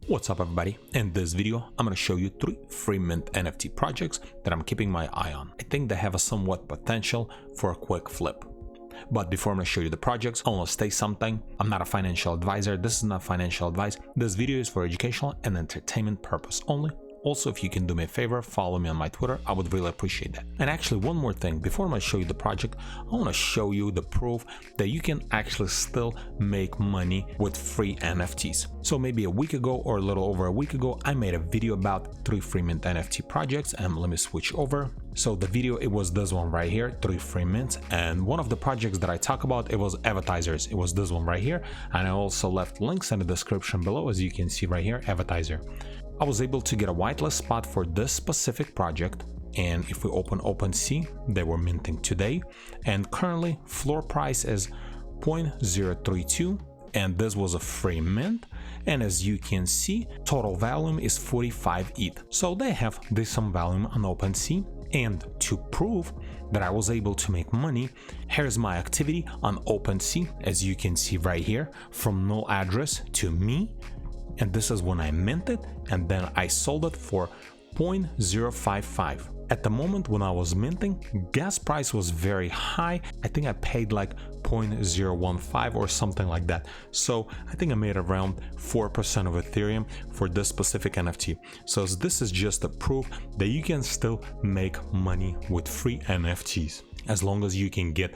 What's up everybody? In this video, I'm going to show you 3 free mint NFT projects that I'm keeping my eye on. I think they have a somewhat potential for a quick flip. But before I'm going to show you the projects, I want to state something. I'm not a financial advisor. This is not financial advice. This video is for educational and entertainment purpose only. Also, if you can do me a favor, follow me on my Twitter, I would really appreciate that. And actually, one more thing, before I'm going to show you the project, I want to show you the proof that you can actually still make money with free NFTs. So maybe a week ago or a little over a week ago, I made a video about 3 free mint NFT projects, and let me switch over. So the video, it was this one right here, 3 free mints, and one of the projects that I talk about, it was Advertisers. It was this one right here, and I also left links in the description below, as you can see right here, Advertiser. I was able to get a whitelist spot for this specific project, and if we open OpenSea, they were minting today, and currently floor price is 0.032, and this was a free mint, and as you can see, total volume is 45 ETH. So they have decent volume on OpenSea. And to prove that I was able to make money, here's my activity on OpenSea, as you can see right here, from null address to me. And this is when I minted, and then I sold it for 0.055. At the moment when I was minting, gas price was very high. I think I paid like 0.015 or something like that. So I think I made around 4% of Ethereum for this specific NFT. So this is just a proof that you can still make money with free NFTs as long as you can get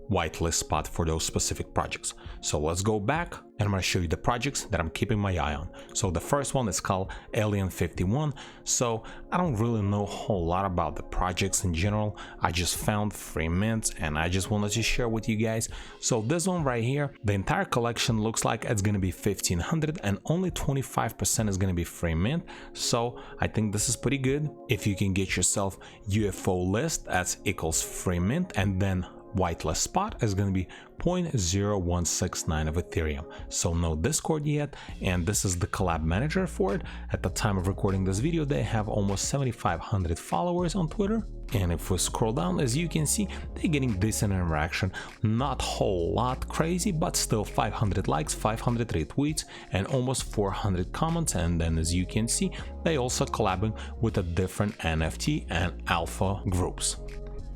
whitelist spot for those specific projects. So let's go back and I'm going to show you the projects that I'm keeping my eye on. So the first one is called Alien 51. So I don't really know a whole lot about the projects in general. I just found free mints and I just wanted to share with you guys. So this one right here, the entire collection looks like it's going to be 1500 and only 25% is going to be free mint. So I think this is pretty good. If you can get yourself UFO list, that's equals free mint, and then whitelist spot is going to be 0.0169 of Ethereum. So no Discord yet, and this is the collab manager for it. At the time of recording this video, they have almost 7,500 followers on Twitter. And if we scroll down, as you can see, they're getting decent interaction, not a whole lot crazy, but still 500 likes, 500 retweets, and almost 400 comments. And then as you can see, they also collabing with a different NFT and alpha groups.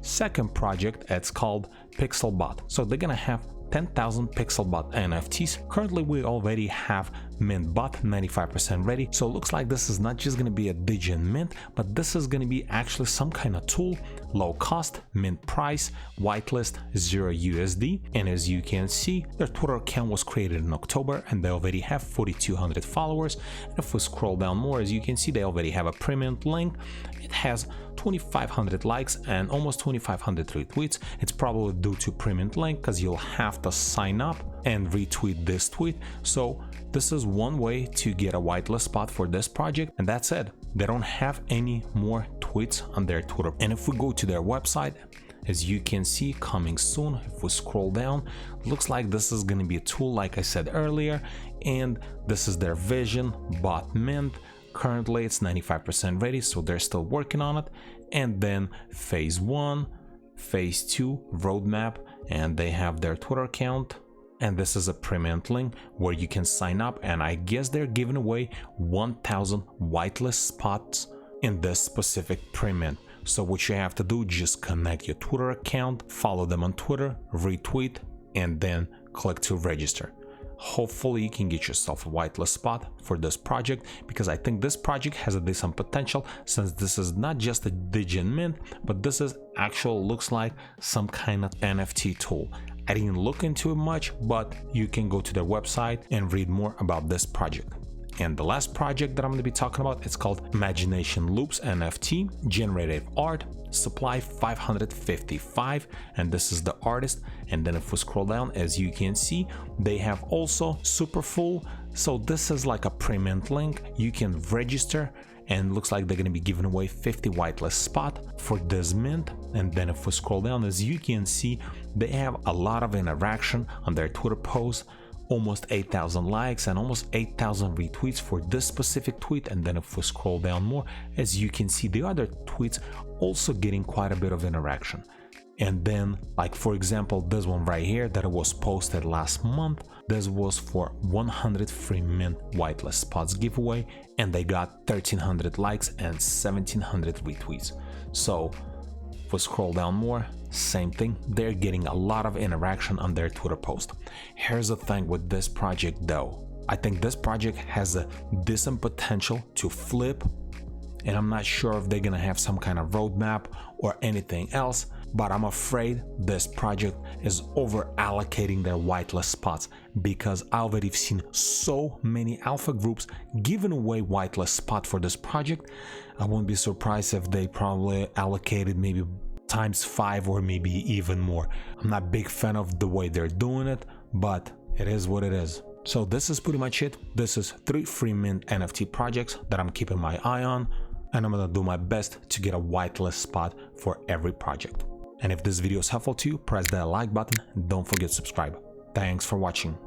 Second project, it's called Pixelbot. So they're gonna have 10,000 Pixelbot NFTs. Currently we already have MintBot 95% ready, so it looks like this is not just going to be a digit mint, but this is going to be actually some kind of tool, low cost, mint price, whitelist, 0 USD. And as you can see, their Twitter account was created in October and they already have 4,200 followers. And if we scroll down more, as you can see, they already have a pre-mint link. It has 2,500 likes and almost 2,500 retweets. It's probably due to pre-mint link because you'll have to sign up and retweet this tweet. So this is one way to get a whitelist spot for this project, and that's it. They don't have any more tweets on their Twitter. And if we go to their website, as you can see, coming soon, if we scroll down, looks like this is going to be a tool like I said earlier, and this is their vision, bot mint. Currently it's 95% ready, so they're still working on it. And then phase 1, phase 2 roadmap, and they have their Twitter account. And this is a pre-mint link where you can sign up, and I guess they're giving away 1,000 whitelist spots in this specific pre-mint. So what you have to do, just connect your Twitter account, follow them on Twitter, retweet, and then click to register. Hopefully you can get yourself a whitelist spot for this project, because I think this project has a decent potential, since this is not just a digit mint, but this is actual, looks like some kind of NFT tool. I didn't look into it much, but you can go to their website and read more about this project. And the last project that I'm going to be talking about, it's called Imagination Loops NFT, generative art, supply 555, and this is the artist. And then if we scroll down, as you can see, they have also super full. So this is like a pre-mint link. You can register, and looks like they're going to be giving away 50 whitelist spot for this mint. And then if we scroll down, as you can see, they have a lot of interaction on their Twitter posts, almost 8,000 likes and almost 8,000 retweets for this specific tweet. And then if we scroll down more, as you can see, the other tweets also getting quite a bit of interaction. And then, like for example, this one right here that was posted last month, this was for 100 free mint whitelist spots giveaway, and they got 1300 likes and 1700 retweets. So if we scroll down more, same thing, they're getting a lot of interaction on their Twitter post. Here's the thing with this project though, I think this project has a decent potential to flip, and I'm not sure if they're gonna have some kind of roadmap or anything else, but I'm afraid this project is over allocating their whitelist spots, because I already have seen so many alpha groups giving away whitelist spot for this project. I wouldn't be surprised if they probably allocated maybe ×5 or maybe even more. I'm not a big fan of the way they're doing it, but it is what it is. So this is pretty much it. This is 3 free mint NFT projects that I'm keeping my eye on, and I'm gonna do my best to get a whitelist spot for every project. And if this video is helpful to you, press that like button and don't forget to subscribe. Thanks for watching.